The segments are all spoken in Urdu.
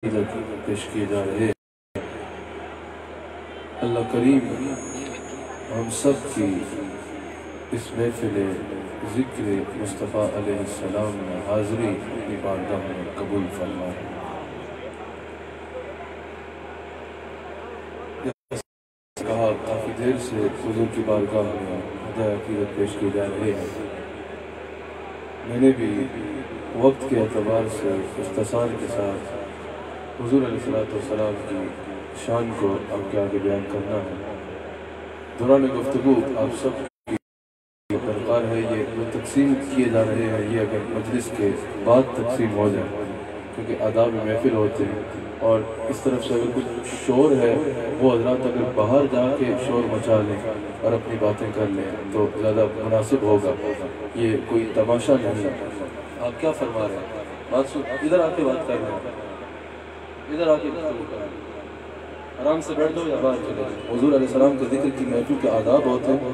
پیش کیے جا رہے ہیں۔ اللہ کریم ہم سب کی اس محفل ذکر مصطفیٰ علیہ السلام میں حاضری اپنی بارگاہ میں قبول فرمائے۔ کہا کافی دیر سے حضور کی بارگاہ میں ادائے عقیدت پیش کی جا رہے ہیں۔ میں نے بھی وقت کے اعتبار سے اختصار کے ساتھ حضور علیہ السلام کی شان کو آپ کے آگے بیان کرنا ہے۔ دوران گفتگو آپ سب کی درکار ہے یہ جو تقسیم کیے جا رہے ہیں یہ اگر مجلس کے بعد تقسیم ہو جائے، کیونکہ آداب محفل ہوتے ہیں اور اس طرف سے اگر کچھ شور ہے وہ حضرات اگر باہر جا کے شور مچا لیں اور اپنی باتیں کر لیں تو زیادہ مناسب ہوگا۔ یہ کوئی تماشا نہیں ہے۔ آپ کیا فرما رہے ہیں؟ بات سن، ادھر آ کے بات کر رہے ہیں، ادھر آ کے گفتگو کر رہے ہیں، آرام سے بیٹھ دو یا باہر چلے جاؤ۔ حضور علیہ السلام کے ذکر کی محفل کے آداب ہوتے ہیں،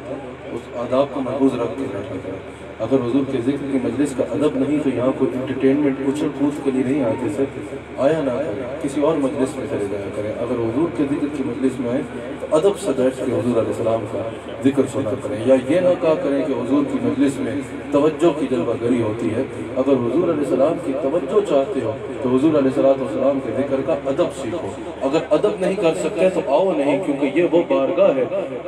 اس آداب کو محفوظ رکھ کے بیٹھا کریں۔ اگر حضور کے ذکر کی مجلس کا ادب نہیں تو یہاں کوئی انٹرٹینمنٹ اچھل کود کے لیے نہیں آتے سر، آیا نہ کریں، کسی اور مجلس میں چلے جایا کریں۔ اگر حضور کے ذکر کی مجلس میں آئے تو ادب سے بیٹھ کے حضور علیہ السلام کا ذکر سنا کریں، یا یہ نہ کہا کریں کہ حضور کی مجلس میں توجہ کی جلوہ گری ہوتی ہے۔ اگر حضور علیہ السلام کی توجہ چاہتے ہو تو حضور علیہ السلام کے ذکر کا ادب سیکھو۔ اگر ادب نہیں کر سکتے تو آؤ نہیں، کیونکہ یہ وہ بارگاہ ہے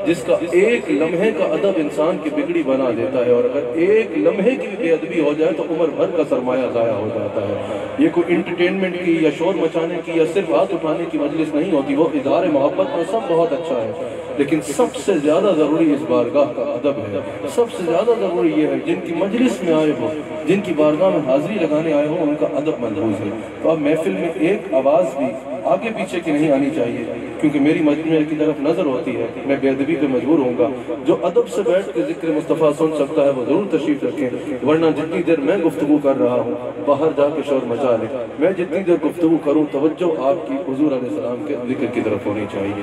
جس کا ایک لمحے کا ادب انسان کی بگڑی بنا دیتا ہے، اور اگر ایک لمحے کی بے ادبی ہو جائے تو عمر بھر کا سرمایہ ضائع ہو جاتا ہے۔ یہ کوئی انٹرٹینمنٹ کی یا شور مچانے کی یا صرف ہاتھ اٹھانے کی مجلس نہیں ہوتی، وہ اظہار محبت میں سب بہت اچھا ہے، لیکن سب سے زیادہ ضروری اس بارگاہ کا ادب ہے۔ سب سے زیادہ ضروری یہ ہے جن کی مجلس میں آئے ہو، جن کی بارگاہ میں حاضری لگانے آئے ہو، ان کا ادب محفوظ ہے۔ تو اب محفل میں ایک آواز بھی آگے پیچھے کی نہیں آنی چاہیے، کیونکہ میری مجمع کی طرف نظر ہوتی ہے، میں بے ادبی پہ مجبور ہوں گا۔ جو ادب سے بیٹھ کے ذکر مصطفیٰ سن سکتا ہے وہ ضرور تشریف رکھیں، ورنہ جتنی دیر میں گفتگو کر رہا ہوں باہر جا کے شور مچا لیں۔ میں جتنی دیر گفتگو کروں توجہ آپ کی حضور علیہ السلام کے ذکر کی طرف ہونی چاہیے۔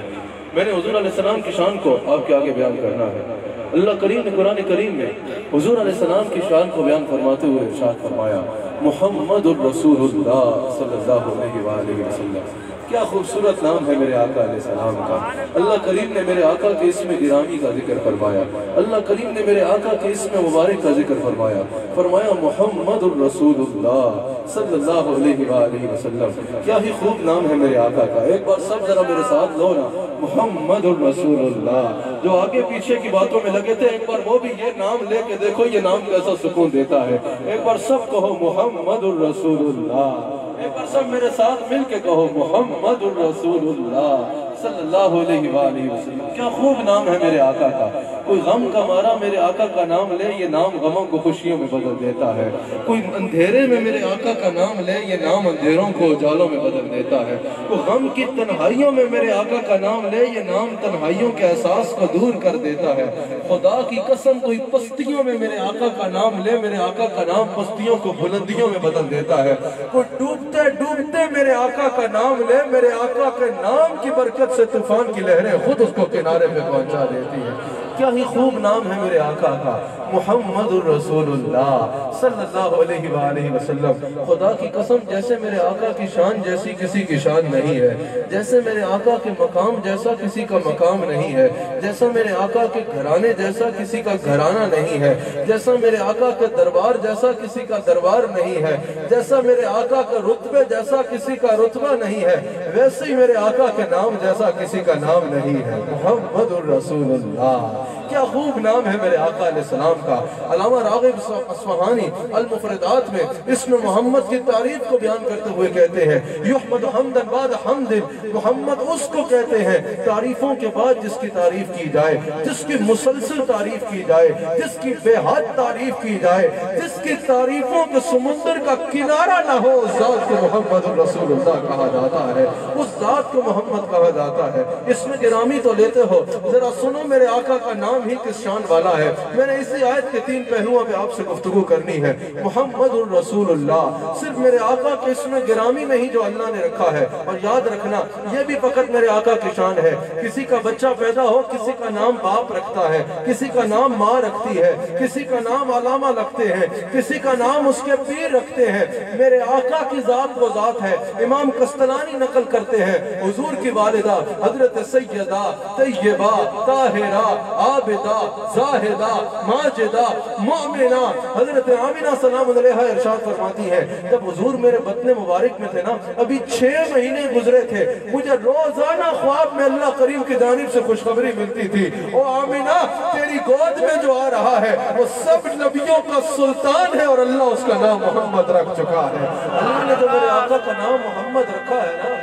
میں نے حضور علیہ السلام کی شان کو آپ کے آگے بیان کرنا ہے۔ اللہ کریم نے قرآن کریم میں حضور علیہ السلام کی شان کو بیان فرماتے ہوئے ارشاد فرمایا، محمد الرسول اللہ صلی اللہ علیہ وآلہ وسلم۔ کیا خوبصورت نام ہے میرے آقا علیہ السلام کا۔ اللہ کریم نے میرے آقا کے اسم گرامی کا ذکر فرمایا، اللہ کریم نے میرے آقا کے اسم مبارک کا ذکر فرمایا، فرمایا محمد الرسول اللہ صلی اللہ علیہ وآلہ وسلم۔ کیا ہی خوب نام ہے میرے آقا کا۔ ایک بار سب ذرا میرے ساتھ لو نا، محمد الرسول اللہ۔ جو آگے پیچھے کی باتوں میں لگے تھے ایک بار وہ بھی یہ نام لے کے دیکھو، یہ نام کیسا سکون دیتا ہے۔ ایک بار سب کہو محمد الرسول اللہ، ایک بار سب میرے ساتھ مل کے کہو محمد الرسول اللہ صلی اللہ علیہ وآلہ وسلم۔ کیا خوب نام ہے میرے آقا کا۔ کوئی غم کا مارا میرے آقا کا نام لے، یہ نام غموں کو خوشیوں میں بدل دیتا ہے۔ کوئی اندھیرے میں میرے آقا کا نام لے، یہ نام اندھیروں کو اجالوں میں بدل دیتا ہے۔ کوئی غم کی تنہائیوں میں میرے آقا کا نام لے، یہ نام تنہائیوں کے احساس کو دور کر دیتا ہے۔ خدا کی قسم کوئی پستیوں میں میرے آقا کا نام لے، میرے آقا کا نام پستیوں کو بلندیوں میں بدل دیتا ہے۔ کوئی ڈوبتے ڈوبتے میرے آقا کا نام لے، میرے آقا کے نام کی برکت سے طوفان کی لہریں خود اس کو کنارے پہ پہنچا دیتی ہیں۔ کیا ہی خوب نام ہے میرے آقا کا، محمد الرسول اللہ صلی اللہ علیہ وآلہ وسلم۔ خدا کی قسم جیسے میرے آقا کی شان جیسی کسی کی شان نہیں ہے، جیسے میرے آقا کے مقام جیسا کسی کا مقام نہیں ہے، جیسا میرے آقا کے گھرانے جیسا کسی کا گھرانہ نہیں ہے، جیسا میرے آقا کے دربار جیسا کسی کا دربار نہیں ہے، جیسا میرے آقا کے رتبے جیسا کسی کا رتبہ نہیں ہے، ویسے ہی میرے آقا کے نام جیسا کسی کا نام نہیں ہے، محمد الرسول اللہ۔ کیا خوب نام ہے میرے آقا علیہ السلام کا۔ علامہ راغب اصفہانی المفردات میں اسم محمد کی تعریف کو بیان کرتے ہوئے کہتے ہیں، یحمد حمدا بعد حمد، محمد اس کو کہتے ہیں تعریفوں کے بعد جس کی تعریف کی جائے، جس کی مسلسل تعریف کی جائے، جس کی بے حد تعریف کی جائے، جس کی تعریفوں کے سمندر کا کنارہ نہ ہو، اس ذات کو محمد الرسول اللہ کہا جاتا ہے، اس ذات کو محمد کہا جاتا ہے۔ اسم گرامی تو لیتے ہو، ذرا سنو میرے آقا کا نام نام ہی کس شان والا ہے۔ میں نے اسی آیت کے 3 پہلوؤں پہ آپ سے گفتگو کرنی ہے۔ محمد الرسول اللہ، صرف میرے آقا کے اسم گرامی میں ہی جو اللہ نے رکھا ہے، اور یاد رکھنا یہ بھی فقط میرے آقا کی شان ہے۔ کسی کا بچہ پیدا ہو، کسی کا نام باپ رکھتا ہے، کسی کا نام ماں رکھتی ہے، کسی کا نام علامہ رکھتے ہیں، کسی کا نام اس کے پیر رکھتے ہیں۔ میرے آقا کی ذات وہ ذات ہے۔ امام قسطلانی نقل کرتے ہیں حضور کی والدہ حضرت سیدہ طیبہ طاہرہ عابدہ زاہدہ ماجدہ مومنہ حضرت آمنہ سلام علیہا ارشاد فرماتی ہے، جب حضور میرے بطن مبارک میں تھے نا، ابھی 6 مہینے گزرے تھے، مجھے روزانہ خواب میں اللہ کریم کی جانب سے خوشخبری ملتی تھی، او آمنہ تیری گود میں جو آ رہا ہے وہ سب نبیوں کا سلطان ہے، اور اللہ اس کا نام محمد رکھ چکا ہے۔ اللہ نے جو میرے آقا کا نام محمد رکھا ہے نا،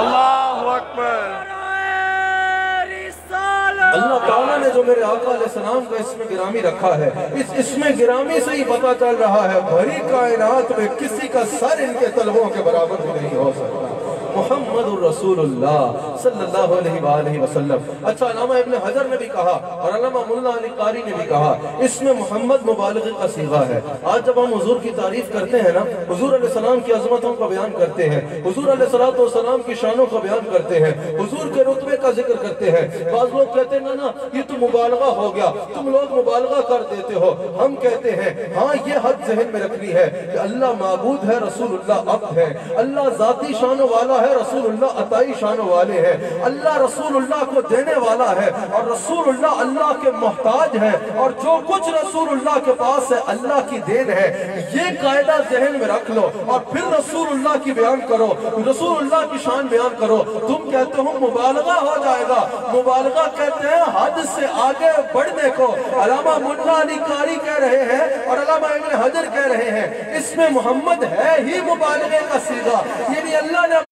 اللہ اکبر، اللہ تعالیٰ نے جو میرے آقا علیہ السلام کا اسم گرامی رکھا ہے، اس اسم گرامی سے ہی پتا چل رہا ہے بھری کائنات میں کسی کا سر ان کے طلبوں کے برابر بھی نہیں ہو سکتا۔ محمد الرسول اللہ صلی اللہ علیہ وآلہ وسلم۔ اچھا، علامہ ابن حجر نے بھی کہا اور علامہ ملا علی قاری نے بھی کہا، اس میں محمد مبالغہ کا صیغہ ہے۔ آج جب ہم حضور کی تعریف کرتے ہیں نا، حضور علیہ السلام کی عظمتوں کا بیان کرتے ہیں، حضور علیہ السلام کی شانوں کا بیان کرتے ہیں، حضور کے رتبے کا ذکر کرتے ہیں، بعض لوگ کہتے ہیں نا یہ تو مبالغہ ہو گیا، تم لوگ مبالغہ کر دیتے ہو۔ ہم کہتے ہیں ہاں یہ حد ذہن میں رکھنی ہے کہ اللہ معبود ہے، رسول اللہ عبد ہے، اللہ ذاتی شانوں والا ہے، رسول اللہ عطائی شانوں والے ہیں، اللہ رسول اللہ کو دینے والا ہے، اور رسول اللہ اللہ کے محتاج ہے، اور جو کچھ رسول اللہ کے پاس ہے اللہ کی دین ہے۔ یہ قاعدہ ذہن میں رکھ لو اور پھر رسول اللہ کی بیان کرو، رسول اللہ کی شان بیان کرو۔ تم کہتے ہو مبالغہ ہو جائے گا، مبالغہ کہتے ہیں حد سے آگے بڑھنے کو۔ علامہ ملا علی قاری کہہ رہے ہیں اور علامہ ابن حجر کہہ رہے ہیں اس میں محمد ہے ہی مبالغے کا صیغہ، یعنی اللہ نے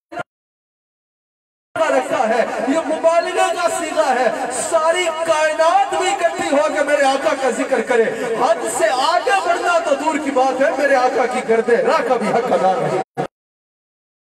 رکھا ہے، یہ مبالغہ کا صیغہ ہے۔ ساری کائنات بھی اکٹھی ہو کے میرے آقا کا ذکر کرے، حد سے آگے بڑھنا تو دور کی بات ہے، میرے آقا کی گرد راہ کا بھی حق ادا نہیں،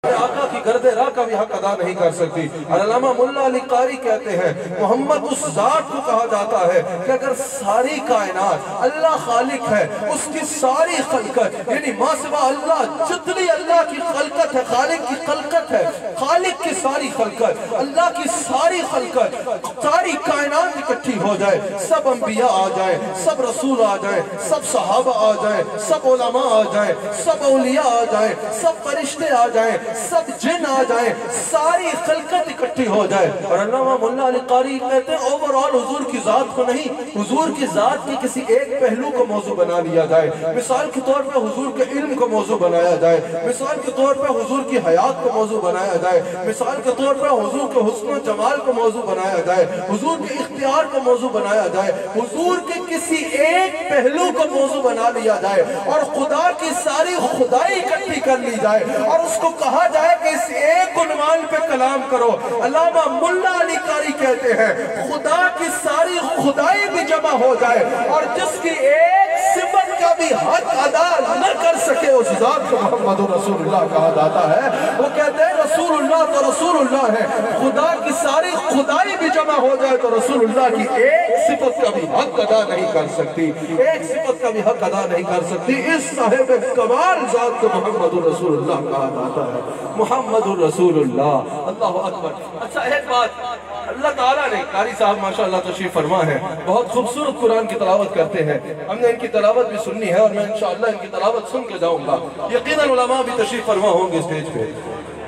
آقا کی گرد راہ کا بھی حق ادا نہیں کر سکتی۔ اور علامہ ملا علی قاری کہتے ہیں محمد اس ذات کو کہا جاتا ہے کہ اگر ساری کائنات اللہ خالق ہے، اس کی ساری خلقت یعنی ما سوا اللہ جتنی اللہ کی خلقت ہے، خالق کی خلقت ہے، خالق کی ساری خلقت، اللہ کی ساری خلقت، ساری کائنات اکٹھی ہو جائے، سب انبیاء آ جائیں، سب رسول آ جائیں، سب صحابہ آ جائیں، سب علماء آ جائیں، سب اولیاء آ جائیں، سب فرشتے آ جائیں، سب جن آ جائیں، ساری خلقت اکٹھی ہو جائے، اور علامہ ملا علی قاری کہتے ہیں اوورآل حضور کی ذات کو نہیں، حضور کی ذات کی کسی ایک پہلو کو موضوع بنا لیا جائے۔ مثال کے طور پہ حضور کے علم کو موضوع بنایا جائے، مثال کے طور پہ حضور کی حیات کو موضوع بنایا جائے، مثال کے طور پہ حضور کے حسن و جمال کو موضوع بنایا جائے، حضور کے اختیار کو موضوع بنایا جائے، حضور کے کسی ایک پہلو کو موضوع بنا لیا جائے، اور خدا کی ساری خدائی اکٹھی کر لی جائے، اور اس کو کہا جائے کہ اس ایک عنوان پہ کلام کرو۔ علامہ ملا علی قاری کہتے ہیں خدا کی ساری خدائی بھی جمع ہو جائے اور جس کی ایک صفت کا بھی حق ادا نہ کر سکے اس ذات کو محمد رسول اللہ کہا جاتا ہے۔ وہ کہتے ہیں رسول اللہ تو رسول اللہ ہے، خدا کی ساری خدائی بھی جمع ہو جائے تو رسول اللہ کی ایک صفت کا بھی حق ادا نہیں کر سکتی، ایک صفت کا بھی حق ادا نہیں کر سکتی۔ اس صاحب کمال ذات کو محمد رسول اللہ کہا جاتا ہے، محمد الرسول اللہ۔ اللہ اکبر۔ اچھا ایک بات، اللہ تعالیٰ نے قاری صاحب ماشاءاللہ تشریف فرما ہے، بہت خوبصورت قرآن کی تلاوت کرتے ہیں، ہم نے ان کی تلاوت بھی سننی ہے اور میں انشاءاللہ ان کی تلاوت سن کے جاؤں گا، یقیناً علماء بھی تشریف فرما ہوں گے اسٹیج پہ۔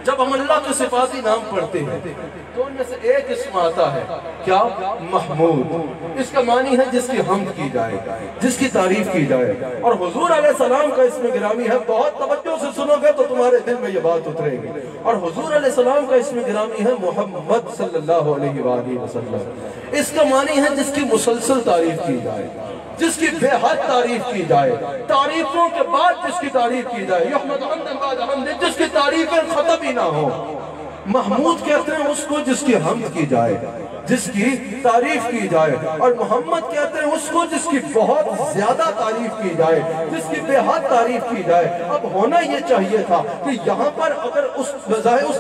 جب ہم اللہ کے صفاتی نام پڑھتے ہیں تو ان میں سے ایک اسم آتا ہے، کیا؟ محمود۔ اس کا معنی ہے جس کی حمد کی جائے، جس کی تعریف کی جائے، اور حضور علیہ السلام کا اسم گرامی ہے، بہت توجہ سے سنو گے تو تمہارے دل میں یہ بات اترے گی، اور حضور علیہ السلام کا اسم گرامی ہے محمد صلی اللہ علیہ وآلہ وسلم۔ اس کا معنی ہے جس کی مسلسل تعریف کی جائے، جس کی بے حد تعریف کی جائے، تعریفوں کے بعد جس کی تعریف کی جائے، یحمد حمدن بعد حمد، جس کی تعریفیں ختم ہی نہ ہو۔ محمود کہتے ہیں اس کو جس کی حمد کی جائے، جس کی تعریف کی جائے، اور محمد کہتے ہیں اس کو جس کی بہت زیادہ تعریف کی جائے، جس کی بے حد تعریف کی جائے۔ اب ہونا یہ چاہیے تھا کہ یہاں پر اگر اس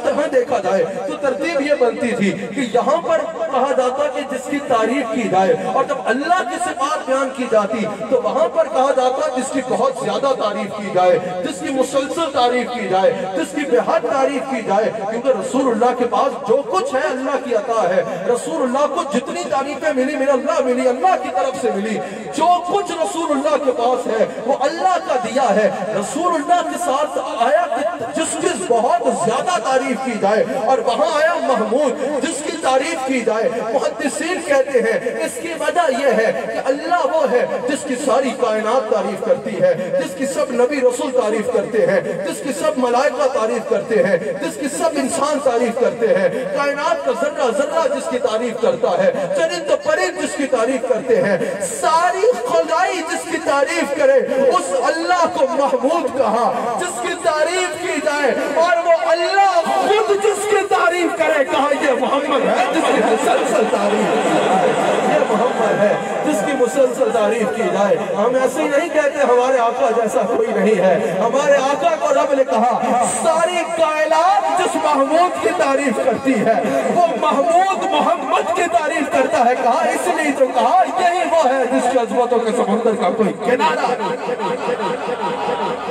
طرح دیکھا جائے تو ترتیب یہ بنتی تھی کہ یہاں پر کہا جاتا کہ جس کی تعریف کی جائے، اور جب اللہ کی صفات بیان کی جاتی تو وہاں پر کہا جاتا جس کی بہت زیادہ تعریف کی جائے، جس کی مسلسل تعریف کی جائے، جس کی بے حد تعریف کی جائے، کیونکہ رسول اللہ کے پاس جو کچھ ہے اللہ کی عطا ہے۔ رسول اللہ کو جتنی تعریفیں ملی من اللہ ملی، اللہ کی طرف سے ملی۔ جو کچھ رسول اللہ کے پاس ہے وہ اللہ کا دیا ہے۔ رسول اللہ کے ساتھ آیا کہ جس کی بہت زیادہ تعریف کی جائے، اور وہاں آیا محمود جس کی تعریف کی جائے۔ محدثین کہتے ہیں اس کی وجہ یہ ہے کہ اللہ وہ ہے جس کی ساری کائنات تعریف کرتی ہے، جس کی سب نبی رسول تعریف کرتے ہیں، جس کی سب ملائکہ تعریف کرتے ہیں، جس کی سب انسان تعریف کرتے ہیں، کائنات کا ذرہ ذرہ جس کی تعریف کرتا ہے، چرند و پرند جس کی تعریف کرتے ہیں، ساری خدائی جس کی تعریف کرے اس اللہ کو محمود کہا جس کی تعریف کی جائے، اور وہ اللہ خود جس کی تعریف کرے کہا یہ محمد ہے جس کی مسلسل تعریف کی جائے، یہ محمد ہے جس کی مسلسل تعریف کی جائے۔ ہم ایسے ہی نہیں کہتے ہمارے آقا جیسا کوئی نہیں ہے، ہمارے آقا کو رب نے کہا ساری کائنات جس محمود کی تعریف کرتی ہے وہ محمود محمد کی تعریف کرتا ہے، کہا اس لیے تو کہا یہی وہ ہے جس کی عظمتوں کے سمندر کا کوئی کنارہ نہیں۔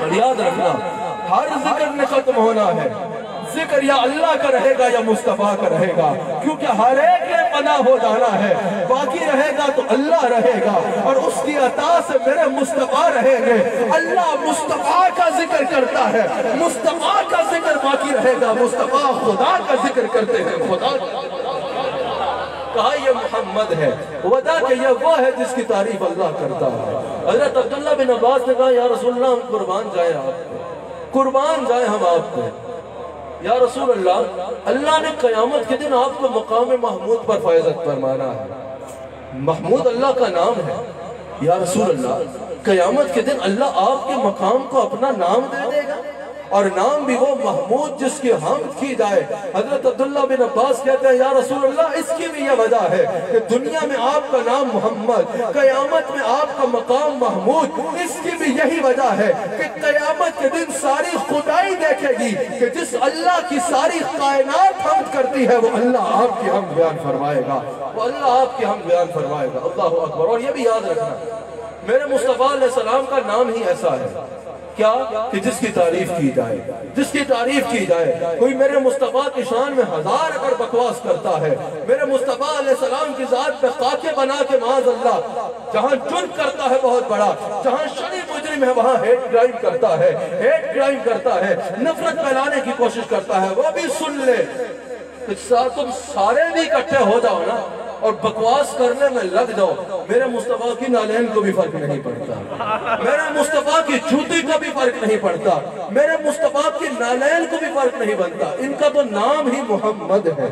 اور یاد رکھنا ہر ذکر نے ختم ہونا ہے، ذکر یا اللہ کا رہے گا یا مصطفیٰ کا رہے گا، کیونکہ ہر ایک نے فنا ہو جانا ہے، باقی رہے گا تو اللہ رہے گا، اور اس کی عطا سے میرے مصطفیٰ رہیں گے۔ اللہ مصطفیٰ کا ذکر کرتا ہے، مصطفیٰ کا ذکر باقی رہے گا، مصطفیٰ خدا کا ذکر کرتے ہیں، خدا کہا یہ محمد ہے، وجہ کہ یہ وہ ہے جس کی تعریف اللہ کرتا ہے۔ حضرت عبداللہ بن عباس نے کہا یا رسول اللہ ہم قربان جائیں آپ پہ، قربان جائیں ہم آپ پہ۔ یا رسول اللہ، اللہ نے قیامت کے دن آپ کو مقام محمود پر فائزت فرمانا ہے، محمود اللہ کا نام ہے۔ یا رسول اللہ، قیامت کے دن اللہ آپ کے مقام کو اپنا نام دے دے گا، اور نام بھی وہ محمود جس کی حمد کی جائے۔ حضرت عبداللہ بن عباس کہتے ہیں یا رسول اللہ اس کی بھی یہ وجہ ہے کہ دنیا میں آپ کا نام محمد، قیامت میں آپ کا مقام محمود۔ اس کی بھی یہی وجہ ہے کہ قیامت کے دن ساری خدائی دیکھے گی کہ جس اللہ کی ساری کائنات حمد کرتی ہے وہ اللہ آپ کی حمد بیان فرمائے گا، وہ اللہ آپ کی حمد بیان فرمائے گا۔ اللہ اکبر۔ اور یہ بھی یاد رکھنا میرے مصطفیٰ علیہ السلام کا نام ہی ایسا ہے کیا کہ جس کی تعریف کی جائے، جس کی تعریف کی جائے۔ کوئی میرے مصطفیٰ کی شان میں ہزار اگر بکواس کرتا ہے، میرے مصطفیٰ علیہ السلام کی ذات پہ قاقے بنا کے معاذ اللہ جہاں جرم کرتا ہے بہت بڑا، جہاں شرعی مجرم ہے وہاں ہیٹ کرائم کرتا ہے، ہیٹ کرائم کرتا ہے، نفرت پھیلانے کی کوشش کرتا ہے، وہ بھی سن لے تم سارے بھی اکٹھے ہو جاؤ نا اور بکواس کرنے میں لگ جاؤ، میرے مصطفیٰ کی نالین کو بھی فرق نہیں پڑتا، میرے مصطفیٰ کی جوتی کو بھی فرق نہیں پڑتا، میرے مصطفیٰ کی نالین کو بھی فرق نہیں بنتا۔ ان کا تو نام ہی محمد ہے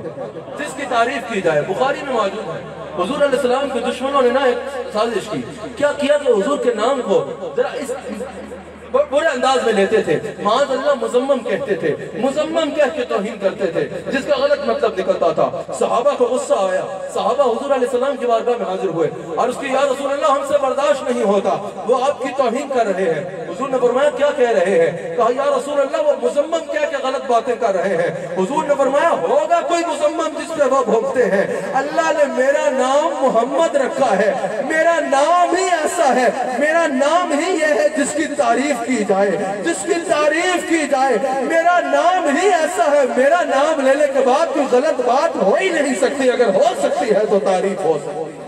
جس کی تعریف کی جائے۔ بخاری میں موجود ہے حضور علیہ السلام کے دشمنوں نے ایک سازش کی، کیا کیا کہ حضور کے نام کو ذرا اس بڑے انداز میں لیتے تھے، معاذ اللہ مزمم کہتے تھے، مزمم کہہ کے توہین کرتے تھے جس کا غلط مطلب نکلتا تھا۔ صحابہ کو غصہ آیا، صحابہ حضور علیہ السلام کی بارگاہ میں حاضر ہوئے اور اس کی یا رسول اللہ ہم سے برداشت نہیں ہوتا، وہ آپ کی توہین کر رہے ہیں۔ حضور نے فرمایا کیا کہہ رہے ہیں؟ کہا یا رسول اللہ وہ مزمم کہہ کے غلط باتیں کر رہے ہیں۔ حضور نے فرمایا ہوگا کوئی مزمم جس پہ وہ بھونکتے ہیں، اللہ نے میرا نام محمد رکھا ہے، میرا نام ہی ایسا ہے، میرا نام ہی یہ ہے جس کی تعریف کی جائے، جس کی تعریف کی جائے، میرا نام ہی ایسا ہے، میرا نام لینے کے بعد کوئی غلط بات ہو ہی نہیں سکتی، اگر ہو سکتی ہے تو تعریف ہو سکتی ہے۔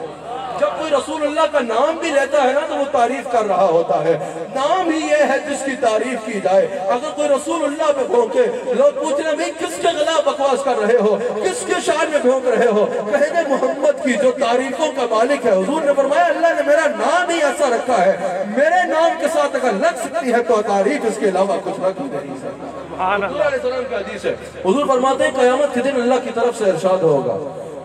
جب کوئی رسول اللہ کا نام بھی لیتا ہے نا تو وہ تعریف کر رہا ہوتا ہے، نام ہی یہ ہے جس کی تعریف کی جائے۔ اگر کوئی رسول اللہ پہ بھونکے، لوگ پوچھ رہے ہیں کس کے خلاف بکواس کر رہے ہو، کس کے شان میں بھونک رہے ہو، کہیں گے محمد کی جو تعریفوں کا مالک ہے۔ حضور نے فرمایا اللہ نے میرا نام ہی ایسا رکھا ہے، میرے نام کے ساتھ اگر لگ سکتی ہے تو تعریف اس کے علاوہ کچھ نہ نہیں سکتا۔ حضور علیہ السلام کی حدیث ہے، حضور فرماتے ہیں قیامت کے دن اللہ کی طرف سے ارشاد ہوگا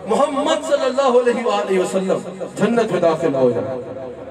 محمد صلی اللہ علیہ وآلہ وسلم جنت میں داخل ہو جائے۔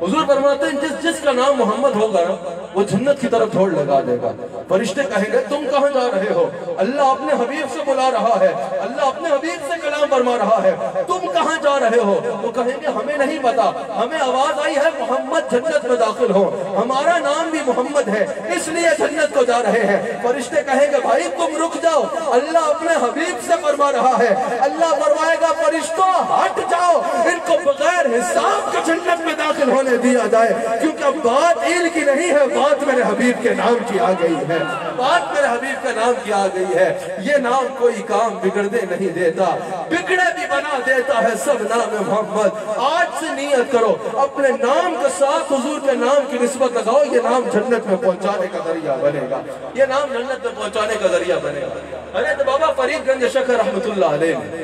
حضور فرماتے ہیں جس کا نام محمد ہوگا نا وہ جنت کی طرف دوڑ لگا دے گا. فرشتے کہیں گے تم کہاں جا رہے ہو؟ اللہ اپنے حبیب سے بلا رہا ہے, اللہ اپنے حبیب سے کلام فرما رہا ہے, تم کہاں جا رہے ہو؟ وہ کہیں گے ہمیں نہیں پتا, ہمیں آواز آئی ہے محمد جنت میں داخل ہو, ہمارا نام بھی محمد ہے اس لیے جنت کو جا رہے ہیں. فرشتے کہیں گے بھائی تم رک جاؤ, اللہ اپنے حبیب سے فرما رہا ہے. اللہ فرمائے گا فرشتوں ہٹ جاؤ, ان کو بغیر حساب کے جنت میں داخل ہونے دیا جائے, کیونکہ اب بات عیل کی نہیں ہے, بات میرے حبیب کے نام کی آ گئی ہے, بات میرے حبیب کے نام کی آ گئی ہے. یہ نام کوئی کام بگڑنے نہیں دیتا, بگڑے بھی بنا دیتا ہے سب نام محمد. آج سے نیت کرو اپنے نام کے ساتھ حضور کے نام کی نسبت لگاؤ, یہ نام جنت میں پہنچانے کا ذریعہ بنے گا, یہ نام جنت میں پہنچانے کا ذریعہ بنے گا. حضرت بابا فرید گنج شکر رحمت اللہ علیہ نے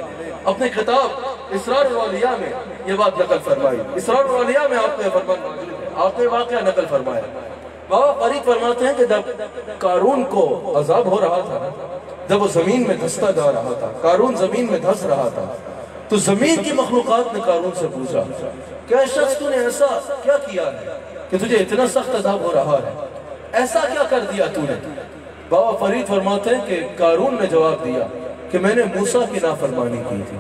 اپنے کتاب اسرار الاولیاء میں یہ بات نقل فرمائی. اسرار الاولیاء میں آپ نے فرمان موجود ہے, آپ نے واقعہ نقل فرمایا. بابا فرید فرماتے ہیں کہ جب قارون کو عذاب ہو رہا تھا, جب وہ زمین میں دھستا جا رہا تھا, قارون زمین میں دھس رہا تھا, تو زمین کی مخلوقات نے قارون سے پوچھا کیا شخص تو نے ایسا کیا کیا ہے کہ تجھے اتنا سخت عذاب ہو رہا ہے, ایسا کیا کر دیا تو نے؟ بابا فرید فرماتے ہیں کہ قارون نے جواب دیا کہ میں نے موسیٰ کی نافرمانی کی تھی.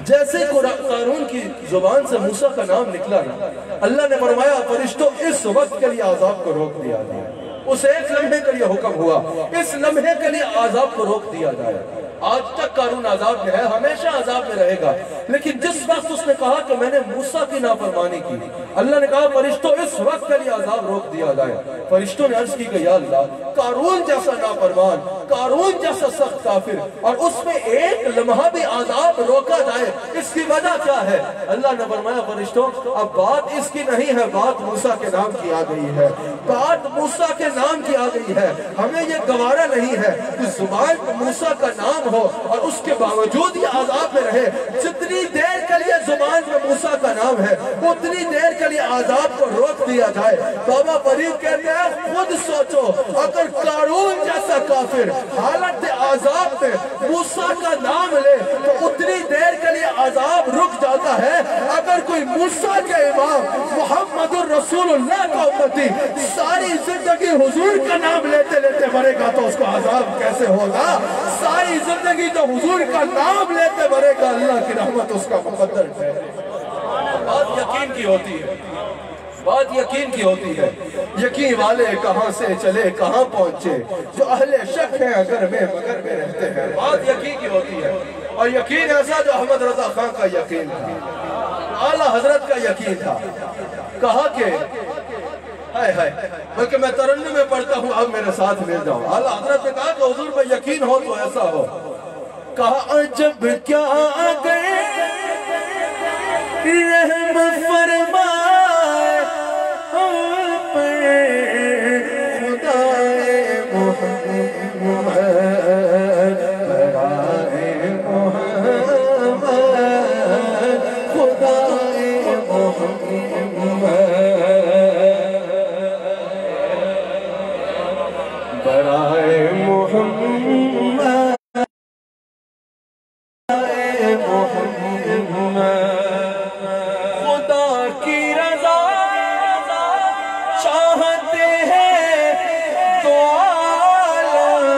جیسے قارون کی زبان سے موسیٰ کا نام نکلا نا, اللہ نے فرمایا فرشتوں اس وقت کے لیے عذاب کو روک دیا جائے. اس ایک لمحے کے لیے حکم ہوا, اس لمحے کے لیے عذاب کو روک دیا جائے. آج تک قارون عذاب میں ہے, ہمیشہ عذاب میں رہے گا, لیکن جس وقت اس نے کہا کہ میں نے موسیٰ کی نافرمانی کی, اللہ نے کہا فرشتوں اس وقت کے لیے عذاب روک دیا جائے. فرشتوں نے عرض کی کہ یا اللہ قارون جیسا نافرمان, قارون جیسا سخت کافر, اور اس میں ایک لمحہ بھی عذاب روکا جائے, اس کی وجہ کیا ہے؟ اللہ نے فرمایا فرشتوں اب بات اس کی نہیں ہے, بات موسیٰ کے نام کی آ گئی ہے, بات موسیٰ کے نام کی آ گئی ہے. ہمیں یہ گوارا نہیں ہے کہ زبان پر موسیٰ کا نام ہو اور اس کے باوجود یہ عذاب میں رہے. جتنی دیر کے لیے زبان میں موسیٰ کا نام ہے اتنی دیر کے لیے عذاب کو روک دیا جائے. بابا فرید کہتے ہیں خود سوچو اگر قارون جیسا کافر حالت عذاب میں موسیٰ کا نام لے تو اتنی دیر کے لیے عذاب رک جاتا ہے. اگر کوئی موسیٰ کے امام محمد الرسول اللہ کا امتی ساری زندگی حضور کا نام لیتے لیتے مرے گا تو اس کو عذاب کیسے ہوگا؟ ساری زندگی جو حضور کا نام لیتے مرے گا, اللہ کی رحمت اس کا مقدر ہے. بات یقین کی ہوتی ہے, بات یقین کی ہوتی ہے. یقین والے کہاں سے چلے کہاں پہنچے, جو اہل شک ہیں اگر میں مگر میں رہتے ہیں. بات یقین کی ہوتی ہے, اور یقین ایسا جو احمد رضا خان کا یقین تھا, اعلیٰ حضرت کا یقین تھا. کہا کہ بلکہ میں ترنم میں پڑھتا ہوں, اب میرے ساتھ مل جاؤ. اعلیٰ حضرت نے کہا کہ حضور پہ یقین ہو تو ایسا ہو. کہا عجب کیا گئے رحم فرمائے ہم پر خدائے محمد, برائے محمد, خدائے محمد, برائے محمد, خدا کی رضا چاہتے ہیں تو عالم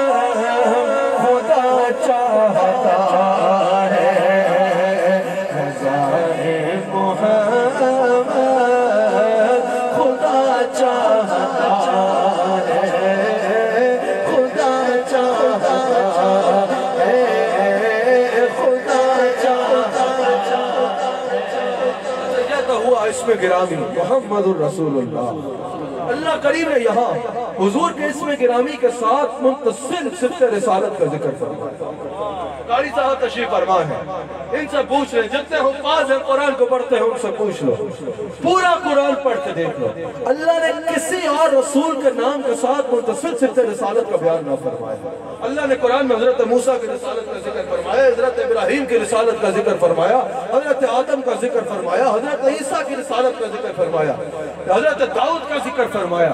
خدا چاہتا ہے, رضائے محمد خدا چاہتا ہے, خدا چاہتا ہے, خدا چاہتا ہوا اسم گرامی محمد الرسول اللہ. اللہ کریم نے یہاں حضور کے اسم گرامی کے ساتھ متصل صفت رسالت کا ذکر فرمایا. قاری صاحب تشریف فرما ہے, ان سے پوچھ لیں, جتنے حفاظ ہیں قرآن کو پڑھتے ہیں ان سے پوچھ لو, پورا قرآن پڑھ کے دیکھ لو, اللہ نے کسی اور رسول کے نام کے ساتھ متصل صفت رسالت کا بیان نہ فرمایا. اللہ نے قرآن میں حضرت موسیٰ کی رسالت کا ذکر فرمایا, حضرت ابراہیم کی رسالت کا ذکر فرمایا, حضرت آدم کا ذکر فرمایا, حضرت عیسیٰ کی رسالت کا ذکر فرمایا, حضرت داؤد کا ذکر فرمایا,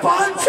5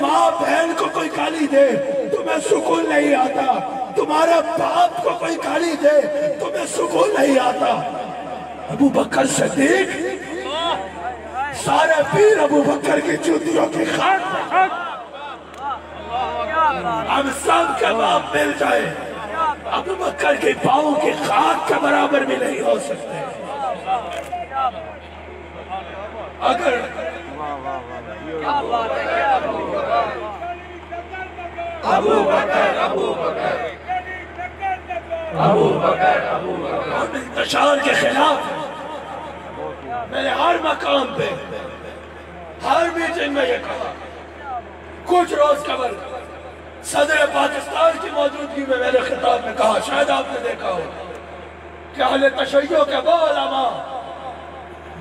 ماں بہن کو کوئی گالی دے تمہیں سکون نہیں آتا، تمہارا باپ کو کوئی گالی دے تمہیں سکون نہیں آتا۔ ابو بکر صدیق سارے پیر ابو بکر کی جوتیوں کی خاک ہم سب کے باپ مل جائے ابو بکر کے پاؤں کی خاک کے برابر بھی نہیں ہو سکتے۔ اگر ابو بکر ہم انتشار کے خلاف ہیں۔ میں نے ہر مقام پہ ہر میٹنگ میں یہ کہا، کچھ روز قبل صدر پاکستان کی موجودگی میں نے خطاب میں کہا، شاید آپ نے دیکھا ہو کہ اہل تشیع کے وہ علماء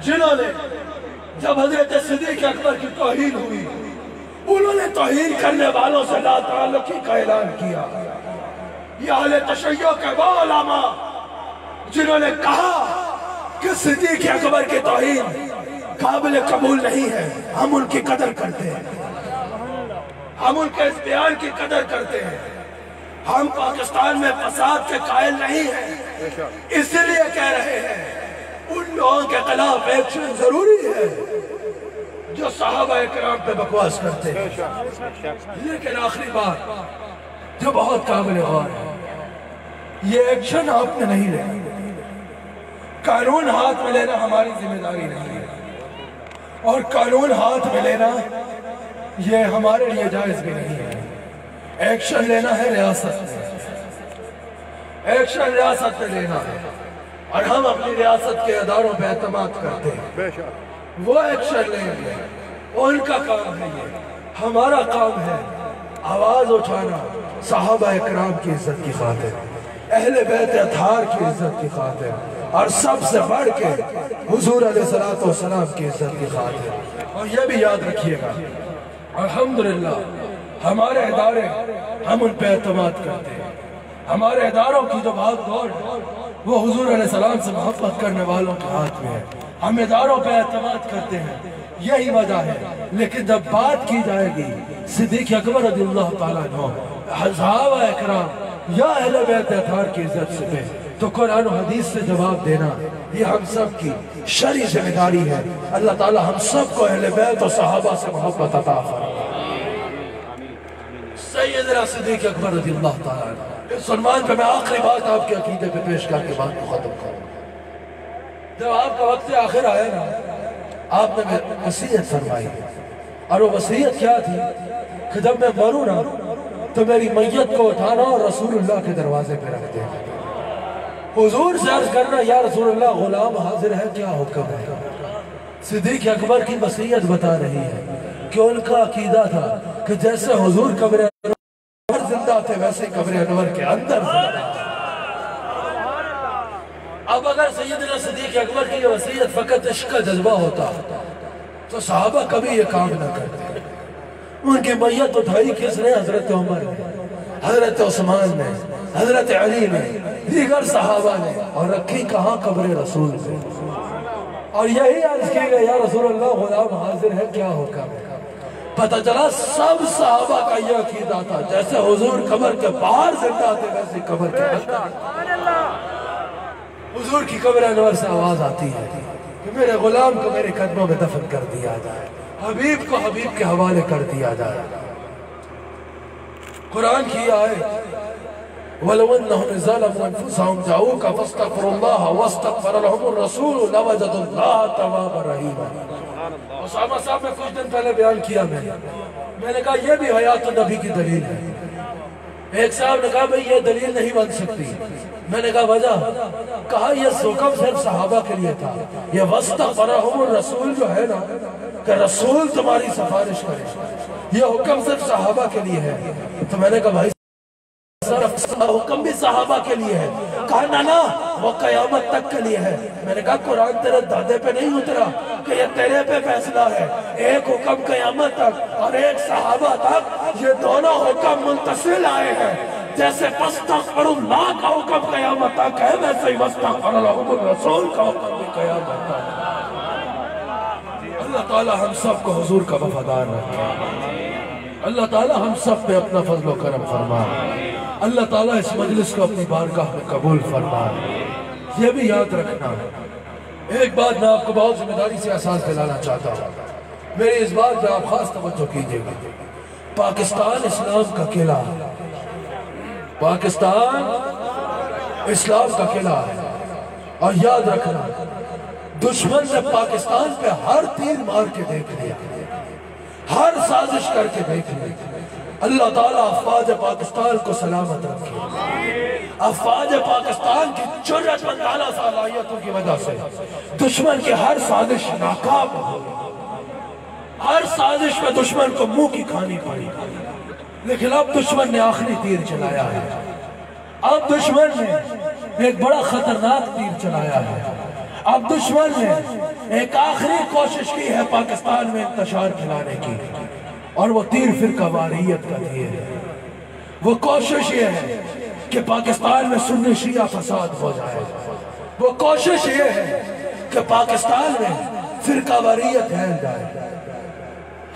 جنہوں نے جب حضرت صدیق اکبر کی توہین ہوئی انہوں نے توہین کرنے والوں سے لا تعلقی کا اعلان کیا۔ یہ اہل تشیع کے وہ علماء جنہوں نے کہا کہ صدیق اکبر کی توہین قابل قبول نہیں ہے، ہم ان کی قدر کرتے ہیں، ہم ان کے اس بیان کی قدر کرتے ہیں، ہم پاکستان میں فساد کے قائل نہیں ہیں، اس لیے کہہ رہے ہیں ان لوگوں کے خلاف ایکشن ضروری ہے جو صحابہ کرام پہ بکواس کرتے ہیں۔ لیکن آخری بات جو بہت قابل غور ہے، یہ ایکشن آپ نے نہیں لینا، قانون ہاتھ میں لینا ہماری ذمہ داری نہیں ہے، اور قانون ہاتھ میں لینا یہ ہمارے لیے جائز بھی نہیں ہے۔ ایکشن لینا ہے ریاست میں، ایکشن ریاست میں لینا ہے، اور ہم اپنی ریاست کے اداروں پہ اعتماد کرتے ہیں، وہ ایکشن لیں گے، ان کا کام ہے، یہ ہمارا کام ہے آواز اٹھانا صحابہ اکرام کی عزت کی خاطر، اہل بیت اطہار کی عزت کی خاطر، اور سب سے بڑھ کے حضور علیہ السلام کی عزت کی خاطر۔ اور یہ بھی یاد رکھیے گا، الحمدللہ ہمارے ادارے ہم ان پہ اعتماد کرتے ہیں، ہمارے اداروں کی جو بھاگ دوڑ وہ حضور علیہ السلام سے محبت کرنے والوں کے ہاتھ میں ہے، ہم اداروں پہ اعتماد کرتے ہیں، یہی وجہ ہے۔ لیکن جب بات کی جائے گی صدیق اکبر رضی اللہ تعالیٰ عنہ، صحابہ اکرام یا اہل بیت اطہار کی عزت سے تو قرآن و حدیث سے جواب دینا یہ ہم سب کی شرعی ذمہ داری ہے۔ اللہ تعالیٰ ہم سب کو اہل بیت و صحابہ سے محبت عطا فرمائے۔ سیدنا صدیق اکبر رضی اللہ تعالیٰ عنہ، اس عنوان پہ میں آخری بات آپ کے عقیدے پہ پیش کر کے بات کو ختم کروں۔ جب آپ کا وقت آخر آیا نا، آپ نے وصیت فرمائی، اور وہ وصیت کیا تھی کہ جب میں مروں نا تو میری میت کو اٹھانا اور رسول اللہ کے دروازے پہ رکھ دینا۔ حضور سے عرض کرنا، یا رسول اللہ غلام حاضر ہے، کیا حکم ہے؟ صدیق اکبر کی وصیت بتا رہی ہے کہ ان کا عقیدہ تھا کہ جیسے حضور قبر انور زندہ تھے ویسے قبر انور کے اندر زندہ۔ اب اگر سیدنا صدیق اکبر کی وصیت فقط عشق کا جذبہ ہوتا تو صحابہ کبھی یہ کام نہ کرتے۔ ان کی میت اٹھائی کس نے؟ حضرت عمر نے، حضرت عثمان نے، حضرت علی نے، دیگر صحابہ نے، اور رکھی کہاں؟ قبر رسول سے۔ اور یہی عرض کی گئی، یا رسول اللہ غلام حاضر ہے، کیا حکم ہے؟ پتہ چلا سب صحابہ کا یہ عقیدہ تھا جیسے حضور قبر کے باہر زندہ تھے ویسے قبر کے اندر۔ حضور کی قبر انور سے آواز آتی ہے کہ میرے غلام کو میرے قدموں میں دفن کر دیا جائے، حبیب کو حبیب کے حوالے کر دیا جائے۔ قرآن کی آیت وَلَوْ أَنَّهُمْ ظَلَمُوا أَنفُسَهُمْ جَاءُوكَ فَاسْتَغْفَرُوا اللَّهَ وَاسْتَغْفَرَ لَهُمُ الرَّسُولُ لَوَجَدُوا اللَّهَ تَوَّابًا رَحِيمًا۔ اسامہ صاحب نے کچھ دن پہلے بیان کیا، میں نے کہا یہ بھی حیات النبی کی دلیل ہے۔ ایک صاحب نے کہا بھئی یہ دلیل نہیں بن سکتی، میں نے کہا وجہ؟ کہا یہ حکم صرف صحابہ کے لیے تھا، یہ وَاسْتَغْفَرَهُمُ الرَّسُولُ جو ہے نا کہ رسول تمہاری سفارش کرے، یہ حکم صرف صحابہ کے لیے ہے۔ تو میں نے کہا بھائی حکم بھی صحابہ کے لیے ہے، کہا نا وہ قیامت تک کے لیے ہے۔ میں نے کہا قرآن تیرے دادے پہ نہیں اترا کہ یہ تیرے پہ فیصلہ ہے، ایک حکم قیامت تک اور ایک صحابہ تک، یہ دونوں حکم منتصل آئے ہیں۔ جیسے فَاسْتَغْفِرُ اللَّهَ کا حکم قیامت تک ہے ویسے ہی وَاسْتَغْفَرَ لَهُمُ الرَّسُولُ کا حکم بھی قیامت تک ہے۔ اللہ تعالی ہم سب کو حضور کا وفادار رکھے۔ اللہ تعالیٰ ہم سب پہ اپنا فضل و کرم فرما. اللہ تعالیٰ اس مجلس کو اپنی بارگاہ میں قبول فرما. یہ بھی یاد رکھنا ایک بات میں آپ کو بہت ذمہ داری سے احساس دلانا چاہتا ہوں. میری اس بات پہ آپ خاص توجہ کیجئے گا. پاکستان اسلام کا قلعہ ہے. پاکستان اسلام کا قلعہ ہے. اور یاد رکھنا دشمن نے پاکستان پہ ہر تیر مار کے دیکھ لیا, ہر سازش کر کے دیکھ لیا. اللہ تعالیٰ افواج پاکستان کو سلامت رکھے. افواج پاکستان کی جرأت مندانہ صلاحیتوں کی وجہ سے دشمن کی ہر سازش ناکام ہو. ہر سازش میں دشمن کو منہ کی کھانی پڑی. لیکن اب دشمن نے آخری تیر چلایا ہے. اب دشمن نے ایک بڑا خطرناک تیر چلایا ہے. اب دشمن نے ایک آخری کوشش کی ہے پاکستان میں انتشار پھیلانے کی, اور وہ تیر فرقہ واریت کا تیر ہے. وہ کوشش یہ ہے کہ پاکستان میں سنی شیعہ فساد ہو جائے. وہ کوشش یہ ہے کہ پاکستان میں فرقہ واریت پھیل جائے.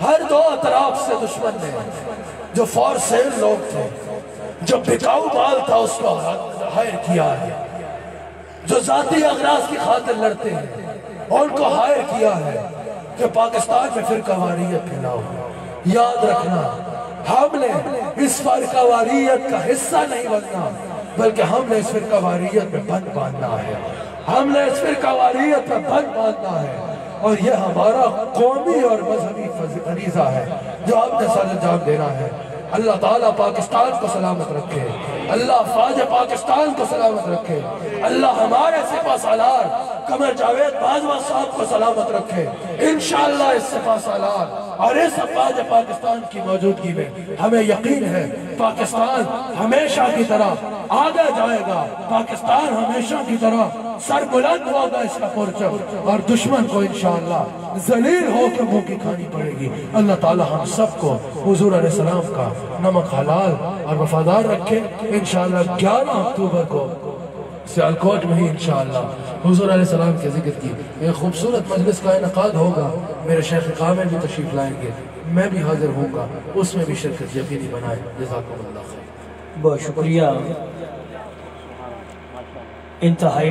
ہر دو اطراف سے دشمن نے جو فور سیل لوگ تھے, جو بکاؤ مال تھا, اس کو ہائر کیا ہے. جو ذاتی اغراض کی خاطر لڑتے ہیں ان کو ہائر کیا ہے کہ پاکستان میں فرقہ واریت پھیلاؤ. یاد رکھنا ہم نے اس فرقہ واریت کا حصہ نہیں بننا, بلکہ ہم نے اس فرقہ واریت میں بند باندھنا ہے. ہم نے اس فرقہ واریت میں بند باندھنا ہے, اور یہ ہمارا قومی اور مذہبی فریضہ ہے جو ہم نے سر انجام دینا ہے. اللہ تعالیٰ پاکستان کو سلامت رکھے. اللہ فوج پاکستان کو سلامت رکھے. اللہ ہمارے سپہ سالار قمر جاوید باجوہ صاحب کو سلامت رکھے. انشاءاللہ اس سپہ سالار اور اس فوج پاکستان کی موجودگی میں ہمیں یقین ہے پاکستان ہمیشہ کی طرح آگے جائے گا. پاکستان ہمیشہ کی طرح سر بلند ہوگا اس کا پرچم, اور دشمن کو انشاءاللہ ذلیل ہو کے منہ کی کھانی پڑے گی. اللہ تعالی ہم سب کو حضور علیہ السلام کا نمک حلال اور وفادار رکھے. انشاءاللہ 11 اکتوبر کو سیالکوٹ میں ہی انشاءاللہ حضور علیہ السلام کے ذکر کی ایک خوبصورت مجلس کا انعقاد ہوگا. میرے شیخ کامل بھی تشریف لائیں گے, میں بھی حاضر ہوں گا, اس میں بھی شرکت یقینی بنائیں. جزاکم اللہ خیر. بہت شکریہ. انتہائی